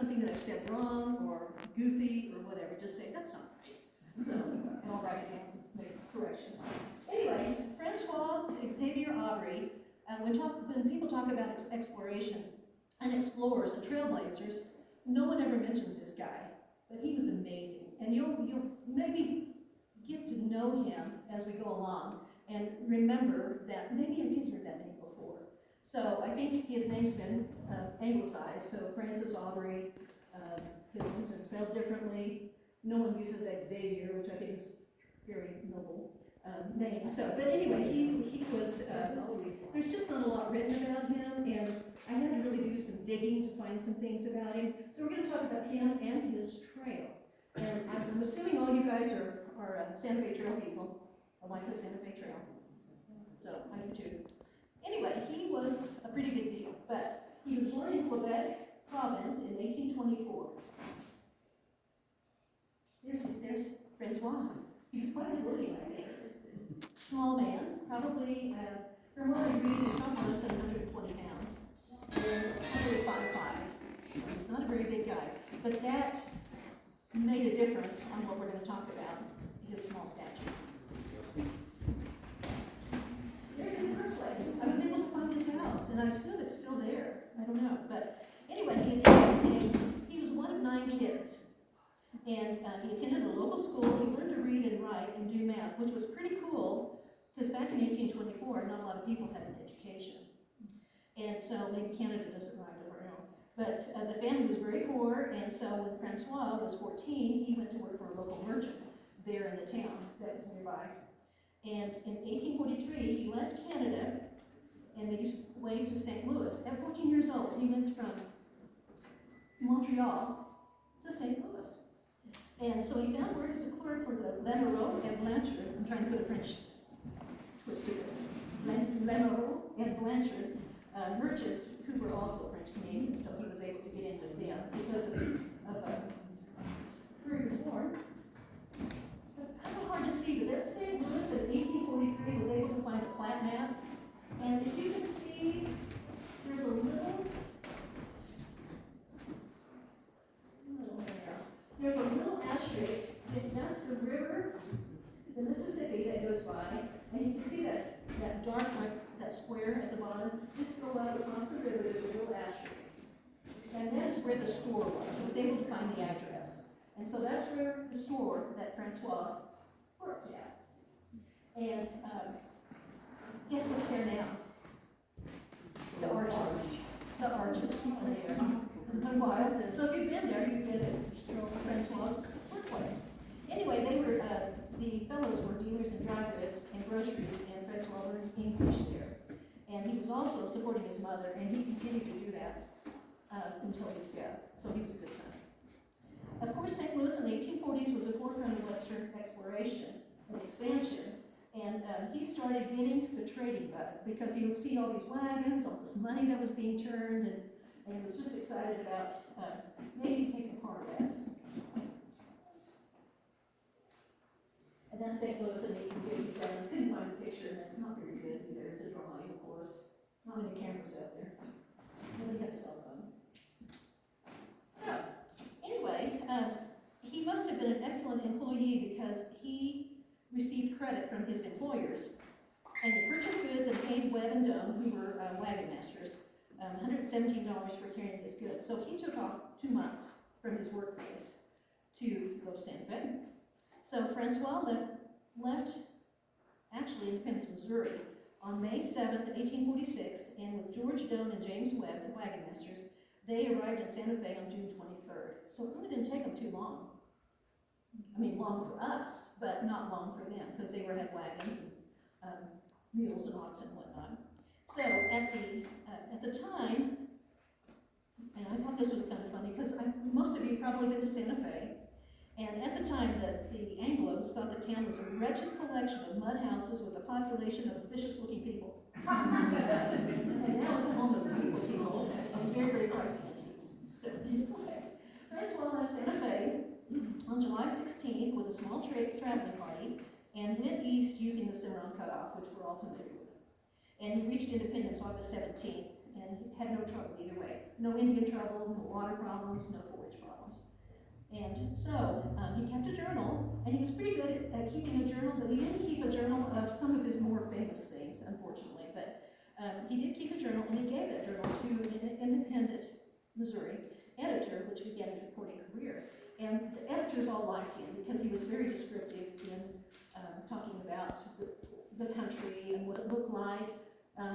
something that I've said wrong or goofy or whatever, just say, that's not right. So, and I'll write it down and make corrections. Anyway, Francois Xavier Aubry, when people talk about exploration and explorers and trailblazers, no one ever mentions this guy, but he was amazing. And you'll maybe get to know him as we go along and remember that maybe I did hear that name before. So I think his name's been anglicized, so Francis Aubry, his name's been spelled differently. No one uses Xavier, which I think is very noble name. So, but anyway, he was, there's just not a lot written about him, and I had to really do some digging to find some things about him. So we're going to talk about him and his trail. And I'm assuming all you guys are Santa Fe Trail people. I like the Santa Fe Trail. So, I do too. Anyway, he was a pretty big deal, but he was born in Quebec province in 1824. There's Francois. He was quite good looking, I think. Small man, probably, from what I read, he's probably less than 120 pounds. And probably 5'5". So he's not a very big guy. But that made a difference on what we're going to talk about, his small stature. There's his birthplace. I was able to find his house, and I assume it's still there. I don't know. But anyway, he was one of 9 kids. And he attended a local school. He learned to read and write and do math, which was pretty cool, because back in 1824, not a lot of people had an education. And so maybe Canada doesn't write, I don't know. But the family was very poor, and so when Francois was 14, he went to work for a local merchant there in the town that was nearby. And in 1843, he left Canada and made his way to St. Louis. At 14 years old, he went from Montreal to St. Louis. And so he found work as a clerk for the Lamoureux and Blanchard. I'm trying to put a French twist to this. Lamoureux and Blanchard merchants who were also French Canadians, so he was able to get into them because of where he was born. It's kind of hard to see, but that St. Louis in 1843 was able to find a plat map. And if you can see, there's a little asterisk, that's the river, the Mississippi that goes by, and you can see that dark, like that square at the bottom. Just go out across the river, there's a little asterisk. And that is where the store was. I was able to find the address. And so that's where the store that Francois worked at. And guess what's there now? The arches. The arches are there. Wild. So if you've been there, you've been at Francois' workplace. Anyway, they were the fellows were dealers in dry goods and groceries, and Francois learned English there. And he was also supporting his mother, and he continued to do that until his death. So he was a good son. Of course, St. Louis in the 1840s was a forefront of Western exploration and expansion, and he started getting the trading bug because he would see all these wagons, all this money that was being turned, and he was just excited about maybe taking part of that. And then St. Louis in 1857, couldn't find a picture, and it's not very good either. It's a drawing, of course. Not many cameras out there. Nobody had a cell phone. So, anyway, he must have been an excellent employee because he received credit from his employers. And he purchased goods and paid Webb and Dome, who were wagon masters, $117 for carrying his goods. So he took off 2 months from his workplace to go to Santa Fe. So Francois left actually Independence, Missouri on May 7th, 1846, and with George Doane and James Webb, the wagon masters, they arrived in Santa Fe on June 23rd. So it really didn't take them too long. I mean, long for us, but not long for them, because they had wagons and mules and oxen and whatnot. So at the time, and I thought this was kind of funny, because most of you probably been to Santa Fe, and at the time, the Anglos thought the town was a wretched collection of mud houses with a population of vicious-looking people. And now it's a home of beautiful people and very, very pricey antiques. So, Francois left Santa Fe on July 16th with a small traveling party and went east using the Cimarron Cutoff, which we're all familiar with. And he reached Independence August 17th, and had no trouble either way. No Indian trouble, no water problems, no forage problems. And so he kept a journal, and he was pretty good at keeping a journal, but he didn't keep a journal of some of his more famous things, unfortunately. But he did keep a journal, and he gave that journal to an independent Missouri editor, which began his reporting career. And the editors all liked him because he was very descriptive in talking about the country and what it looked like,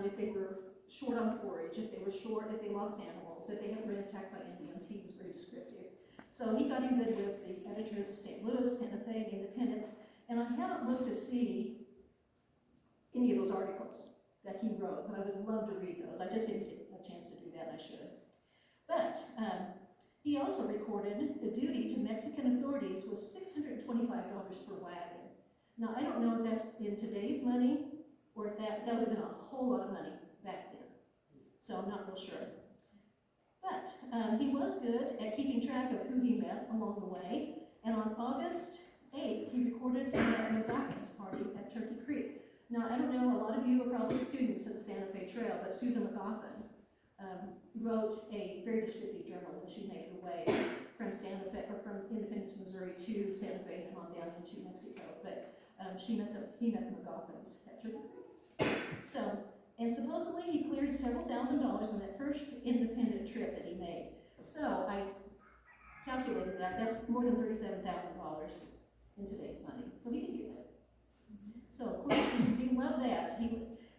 if they were short on forage, if they were short, if they lost animals, if they had been attacked by Indians. He was very descriptive. So he got in good with the editors of St. Louis, Santa Fe, the Independence, and I haven't looked to see any of those articles that he wrote, but I would love to read those. I just didn't get a chance to do that, and I should. But he also recorded the duty to Mexican authorities was $625 per wagon. Now, I don't know if that's in today's money, or if that would have been a whole lot of money back then. So I'm not real sure. But he was good at keeping track of who he met along the way. And on August 8th, he recorded the McGoffin's party at Turkey Creek. Now, I don't know, a lot of you are probably students of the Santa Fe Trail, but Susan McGoffin wrote a very descriptive journal when she made her way from Santa Fe, or from Independence, Missouri to Santa Fe and on down into Mexico. But he met the McGoffins at Turkey Creek. So, and supposedly he cleared several $1,000s on that first independent trip that he made. So I calculated that. That's more than $37,000 in today's money. So he did get it. So of course he loved that.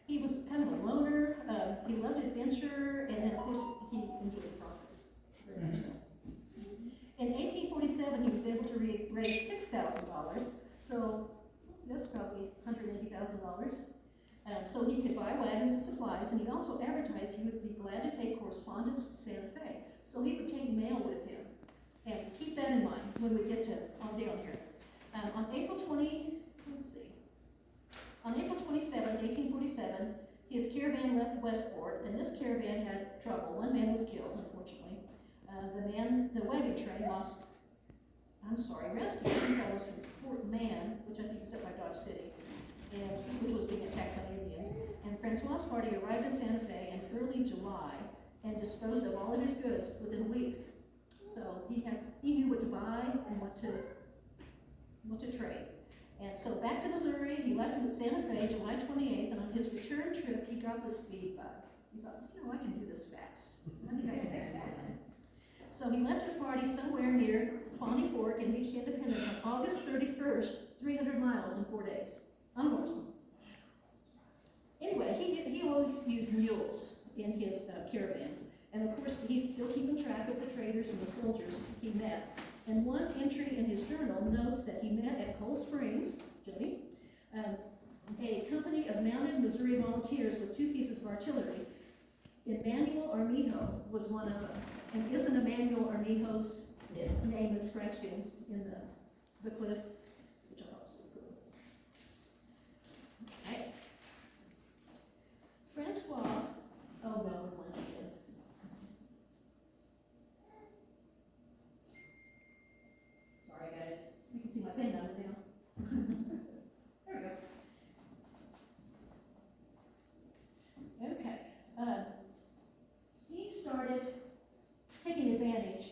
He was kind of a loner. He loved adventure, and then of course he enjoyed profits very much so. In 1847, he was able to raise $6,000. So that's probably $180,000. So he could buy wagons and supplies, and he also advertised he would be glad to take correspondence to Santa Fe. So he would take mail with him. And keep that in mind when we get to on down here. On April 27, 1847, his caravan left Westport, and this caravan had trouble. One man was killed, unfortunately. The wagon train rescued two fellows from Fort Mann, which I think is up by Dodge City, which was being attacked by Indians. And Francois' party arrived in Santa Fe in early July and disposed of all of his goods within a week. So he knew what to buy and what to trade. And so back to Missouri, he left him at Santa Fe July 28th, and on his return trip, he got the speed bug. He thought, I can do this fast. I think I can make some more money. So he left his party somewhere near Pawnee Fork and reached Independence on August 31st, 300 miles in 4 days, on a horse. Anyway, he always used mules in his caravans. And of course, he's still keeping track of the traders and the soldiers he met. And one entry in his journal notes that he met at Cold Springs, Jody, a company of mounted Missouri volunteers with 2 pieces of artillery. Emmanuel Armijo was one of them. And isn't Emmanuel Armijo's name is scratched in the cliff, which I thought was really cool. Okay. Francois, oh no, the one again. Sorry guys, you can see my pen down now. There we go. Okay. He started taking advantage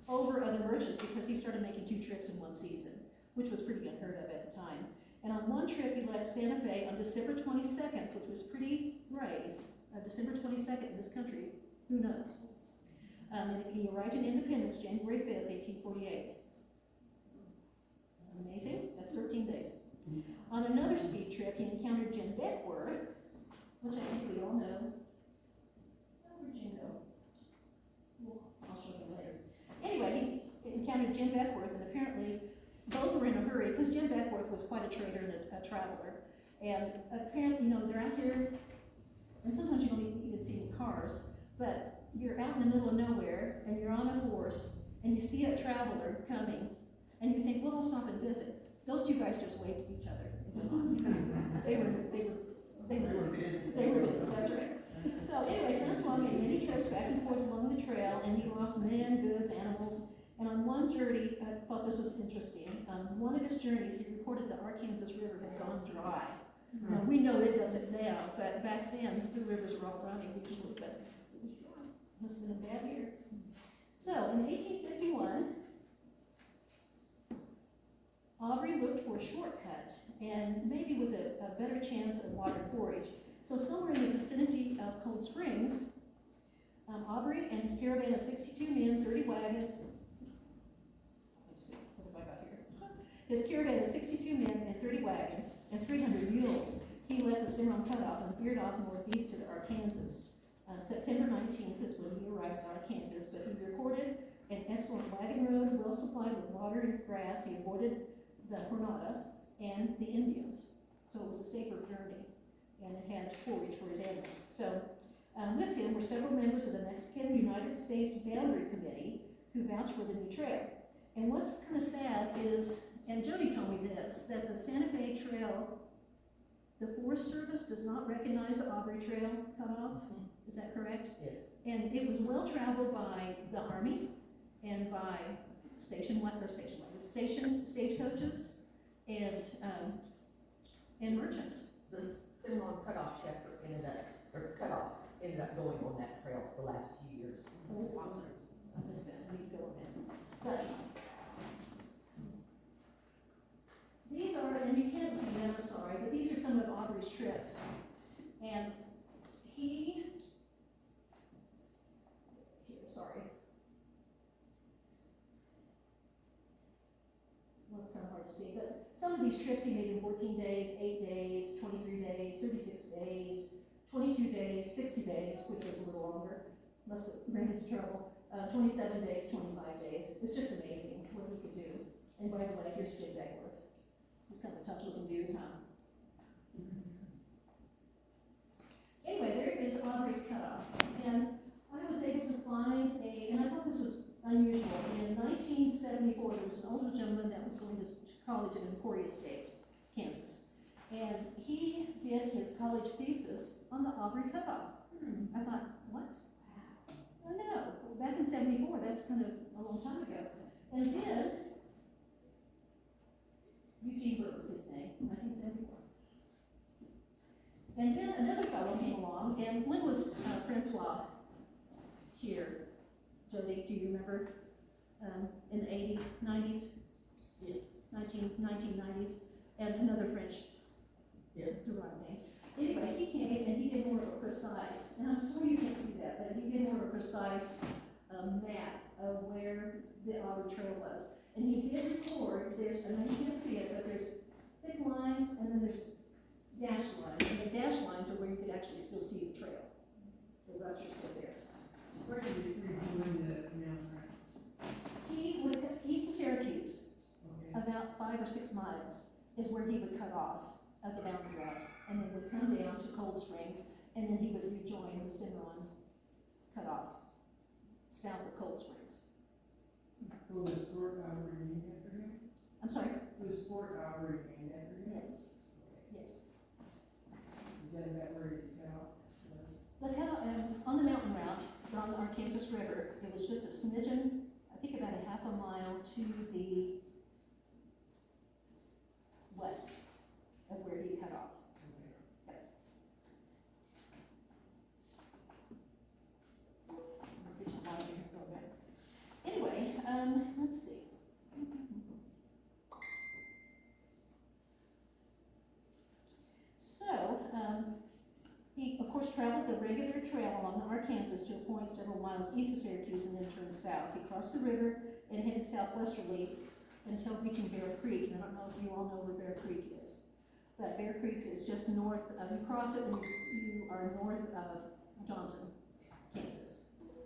over other merchants because he started making 2 trips in one season, which was pretty unheard of at the time. And on one trip, he left Santa Fe on December 22nd, which was pretty brave. December 22nd in this country, who knows? And he arrived in Independence January 5th, 1848. Amazing, that's 13 days. On another speed trip, he encountered Jim Beckworth, which I think we all know. Where'd Jim go? Well, I'll show you later. Anyway, he encountered Jim Beckworth, and apparently both were in a hurry because Jim Beckworth was quite a trader and a traveler. And apparently, they're out here, and sometimes you don't even see any cars, but you're out in the middle of nowhere, and you're on a horse, and you see a traveler coming, and you think, well, we'll stop and visit. Those 2 guys just waved at each other. They were busy, that's right. So anyway, Francois made many trips back and forth along the trail, and he lost men, goods, animals. And on one journey, I thought this was interesting. One of his journeys, he reported the Arkansas River had gone dry. Now, we know it doesn't now, but back then, the rivers were all running usually, but Must have been a bad year. So, in 1851, Aubry looked for a shortcut, and maybe with a better chance of water forage. So somewhere in the vicinity of Cold Springs, Aubry and his caravan of 62 men, 30 wagons, let's see, what have I got here? His caravan of 62 men and 30 wagons and 300 mules, he left the Cimarron cutoff and veered off northeast to the Arkansas. September 19th is when he arrived in Arkansas, but he reported an excellent wagon road, well supplied with water and grass. He avoided the Jornada and the Indians, so it was a safer journey, and it had forage for his animals. So with him were several members of the Mexican United States Boundary Committee who vouched for the new trail. And what's kind of sad is, and Jody told me this, that the Santa Fe Trail, the Forest Service does not recognize the Aubry Trail cutoff. Is that correct? Yes. And it was well traveled by the Army and by stagecoaches and merchants. The Cimarron cutoff chapter ended up going on that trail for the last 2 years. Oh, awesome. I missed that. I need to go on that. But these are, and you can't see them, I'm sorry, but these are some of Aubry's trips. And here, sorry. Well, it's kind of hard to see, but some of these trips he made in 14 days, 8 days, 23 days, 36 days, 22 days, 60 days, which was a little longer. Must have ran into trouble. 27 days, 25 days. It's just amazing what he could do. And by the way, here's Jim Beckworth. He's kind of a tough looking dude, huh? Anyway, there is Aubry's cutoff. And I was able to find and I thought this was unusual. In 1974, there was an older gentleman that was going to college at Emporia State, Kansas. And he did his college thesis on the Aubry cutoff. I thought, what? I know, back in 74, that's kind of a long time ago. And then, Eugene Burke was his name, 1974. And then another fellow came along, and when was Francois here? Jody, do you remember? In the 80s, 90s? Yes. 1990s, and another French derived name. Anyway, he came and he did more of a precise, and I'm sorry you can't see that, but he did more of a precise map of where the Aubry Trail was. And he did record, I know you can't see it, but there's thick lines and then there's dash lines. And the dash lines are where you could actually still see the trail. The ruts are still there. Where did you join the mountain? He's to Syracuse. Okay. About 5 or 6 miles is where he would cut off of the boundary route, and then would come down to Cold Springs, and then he would rejoin the Cimarron cutoff south of Cold Springs. Was Fort Aubry named after him? I'm sorry? Was Fort Aubry named after him? Yes. Yes. Is that where he cut off? The cutoff, on the mountain route, on the Arkansas River, it was just a smidgen, I think about a half a mile to the west of where he cut off. Anyway, let's see. So, he of course traveled the regular trail along the Arkansas to a point several miles east of Syracuse and then turned south. He crossed the river and headed southwesterly until reaching Bear Creek. And I don't know if you all know where Bear Creek is, but Bear Creek is just north of, you cross it and you are north of Johnson, Kansas,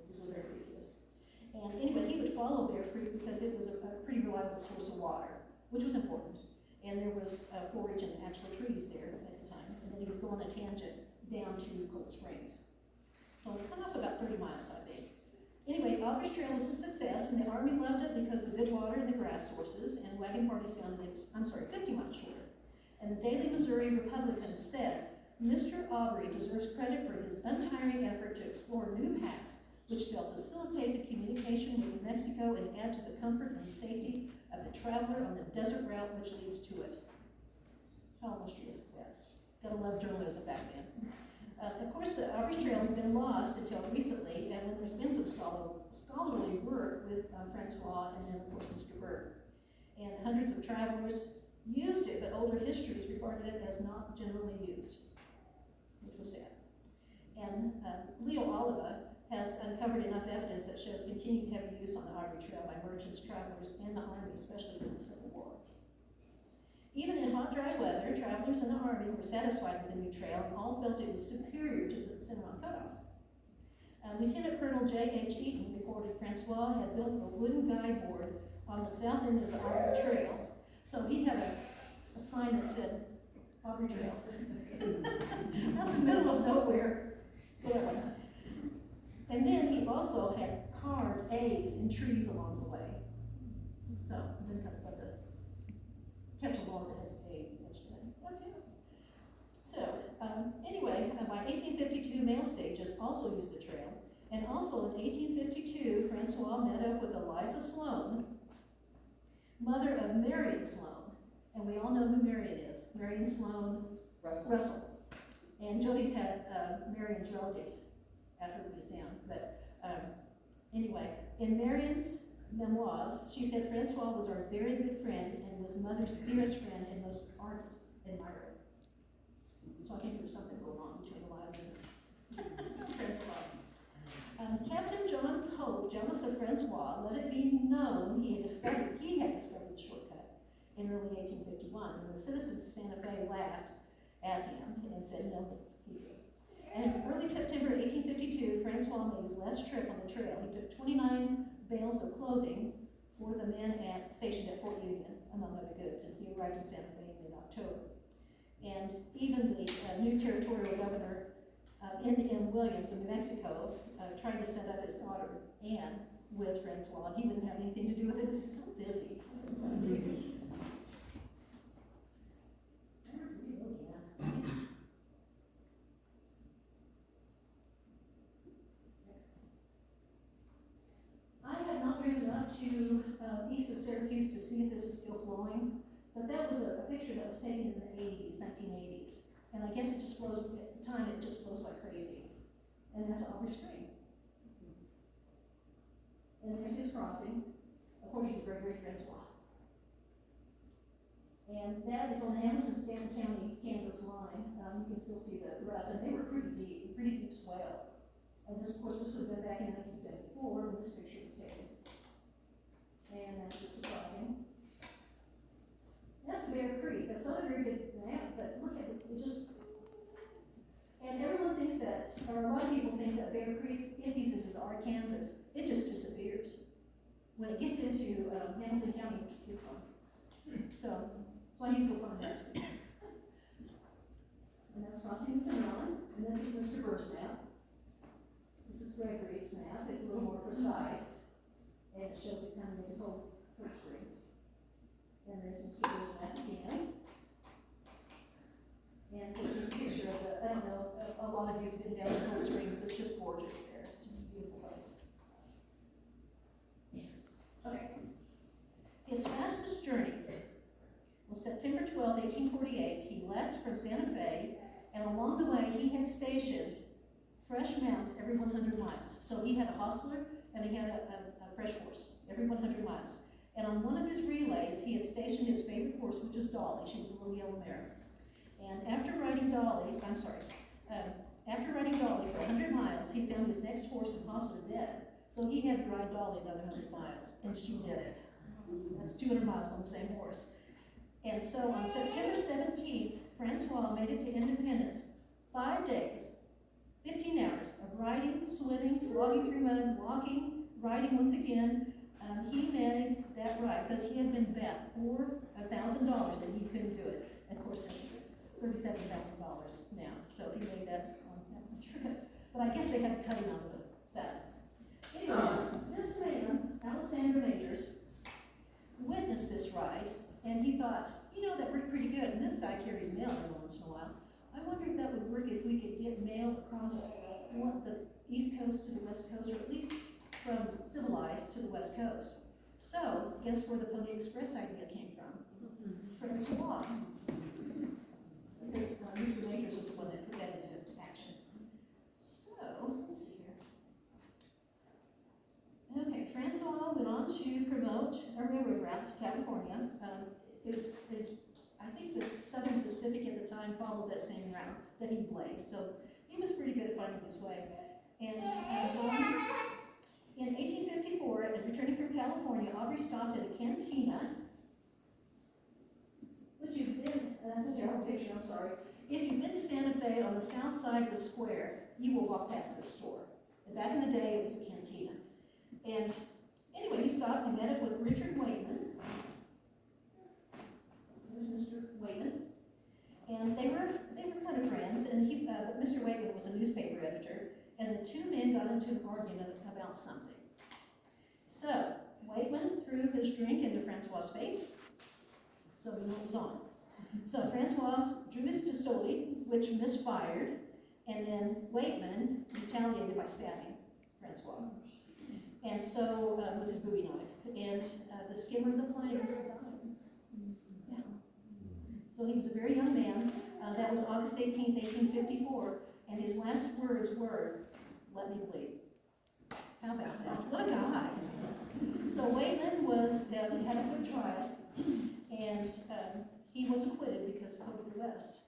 is where Bear Creek is. And anyway, he would follow Bear Creek because it was a pretty reliable source of water, which was important. And there was forage and actual trees there at the time. And then he would go on a tangent down to Cold Springs. So it cut off about 30 miles, I think. Anyway, Aubry's Trail was a success, and the Army loved it because of the good water and the grass sources, and wagon parties found it, 50 miles shorter. And the Daily Missouri Republican said, Mr. Aubry deserves credit for his untiring effort to explore new paths which shall facilitate the communication with Mexico and add to the comfort and safety of the traveler on the desert route which leads to it. How illustrious is that? Gotta love journalism back then. Of course, the Aubry Trail has been lost until recently, and when there's been some scholarly work with Francois and then, of course, Mr. Burke. And hundreds of travelers used it, but older histories regarded it as not generally used, which was sad. And Leo Oliva has uncovered enough evidence that shows continued heavy use on the Aubry Trail by merchants, travelers, and the Army, especially during the Civil War. Even in hot, dry weather, travelers in the Army were satisfied with the new trail and all felt it was superior to the Cinnamon Cutoff. Lieutenant Colonel J.H. Eaton reported Francois had built a wooden guide board on the south end of the Aubry Trail. So he had a sign that said Aubry Trail. Out in the middle of nowhere. Whatever. And then he also had carved A's in trees along the way. So it's been kind of fun to catch along that has a that's it. So anyway, by 1852, mail stages also used the trail. And also in 1852, Francois met up with Eliza Sloane, mother of Marion Sloane. And we all know who Marion is. Marion Sloane Russell. And Jody's had Marion's relatives at her museum. But anyway, in Marion's memoirs, she said Francois was our very good friend and was mother's dearest friend and most ardent admirer. So I think there's something going on between Eliza and Francois. Captain John Pope, jealous of Francois, let it be known he had discovered the shortcut in early 1851, and the citizens of Santa Fe laughed at him and said no, he did. And in early September 1852, Francois made his last trip on the trail. He took 29 bales of clothing for the men stationed at Fort Union, among other goods, and he arrived in Santa Fe in mid-October. And even the new territorial governor, N.M. Williams of New Mexico, tried to set up his daughter, Anne, with Francois. He wouldn't have anything to do with it. He's so busy. I have not driven up to east of Syracuse to see if this is still flowing, but that was a picture that was taken in the 80s, 1980s. And I guess it just flows, at the time it just flows like crazy. And that's Aubry Spring. And there's his crossing, according to Gregory Francois. And that is on the Hamilton-Stanton County, Kansas line. You can still see the ruts, and they were pretty deep swell. And this, of course, this would have been back in 1974 when this picture was taken. And that's just a crossing. That's Bear Creek. That's not a very good map, but look at it. It just, and everyone thinks that, or a lot of people think that Bear Creek empties into the Arkansas. It just disappears. When it gets into Hamilton County, it's gone. So I need to go find that. And that's crossing the Cimarron, and this is Mr. Burr's map. This is Gregory's map. It's a little more precise, and it shows it coming into Cold Springs. And there's Mr. Burr's map again. And there's a picture of the, I don't know, a lot of you have been down in Cold Springs, but it's just gorgeous there. Just a beautiful place. Okay. His fastest journey was September 12, 1848. He left from Santa Fe, and along the way he had stationed fresh mounts every 100 miles. So he had a hostler and he had a fresh horse every 100 miles. And on one of his relays, he had stationed his favorite horse, which is Dolly. She was a little yellow mare. And after riding Dolly for 100 miles, he found his next horse and hostler dead. So he had to ride Dolly another 100 miles, and she did it. That's 200 miles on the same horse. And so on September 17th, Francois made it to Independence. 5 days, 15 hours of riding, swimming, slogging through mud, walking, riding once again. He made that ride because he had been bet $4,000 that he couldn't do it. And of course, that's $37,000 now. So he made that on that trip. But I guess they had to cut him out of the saddle. Anyways, this man, Alexander Majors, witnessed this ride, and he thought, that worked pretty good. And this guy carries mail every once in a while. I wonder if that would work if we could get mail across the East Coast to the West Coast, or at least from civilized to the West Coast. So, guess where the Pony Express idea came from? Francois. Because Mr. Majors was the one that put that into action. to promote a railroad route to California. I think the Southern Pacific at the time followed that same route that he blazed, so he was pretty good at finding his way. And in 1854, and returning from California, Aubry stopped at a cantina, which you've been, that's a terrible picture, I'm sorry. If you've been to Santa Fe on the south side of the square, you will walk past this store. And back in the day, it was a cantina. And anyway, he stopped and met up with Richard Waitman. There's Mr. Waitman. And they were kind of friends, and Mr. Waitman was a newspaper editor, and the two men got into an argument about something. So, Waitman threw his drink into Francois' face, so we know it was on. So Francois drew his pistol, which misfired, and then Waitman retaliated by stabbing Francois. And so, with his Bowie knife. And the skimmer of the flames died. Yeah. So he was a very young man. That was August 18th, 1854, and his last words were, "Let me bleed." How about that? What a guy. So Waitman had a good trial, and he was acquitted because of the rest.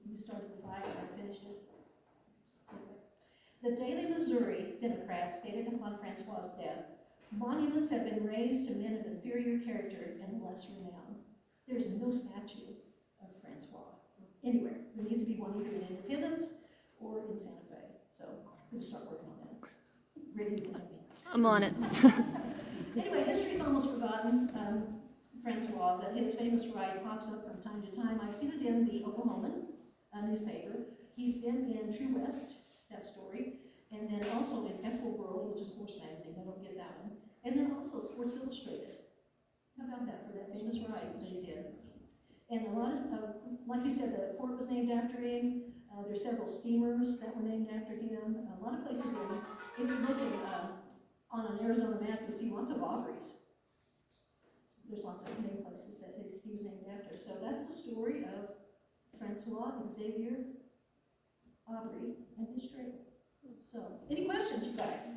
You started the fight and I finished it. The Daily Missouri Democrat stated upon Francois' death, "Monuments have been raised to men of inferior character and less renown. There is no statue of Francois anywhere. There needs to be one either in Independence or in Santa Fe." So we'll start working on that. Ready to me. I'm on it. Anyway, history's almost forgotten Francois, but his famous ride pops up from time to time. I've seen it in the Oklahoman newspaper. He's been in True West, that story, and then also in Echo World, which is horse magazine, don't forget that one, and then also Sports Illustrated. How about that for that famous ride that he did? And a lot of, like you said, the fort was named after him. There's several steamers that were named after him. A lot of places if you look on an Arizona map, you'll see lots of Aubrys. There's lots of name places that he was named after. So that's the story of Francois Xavier Aubry and his trail. So, any questions, you guys?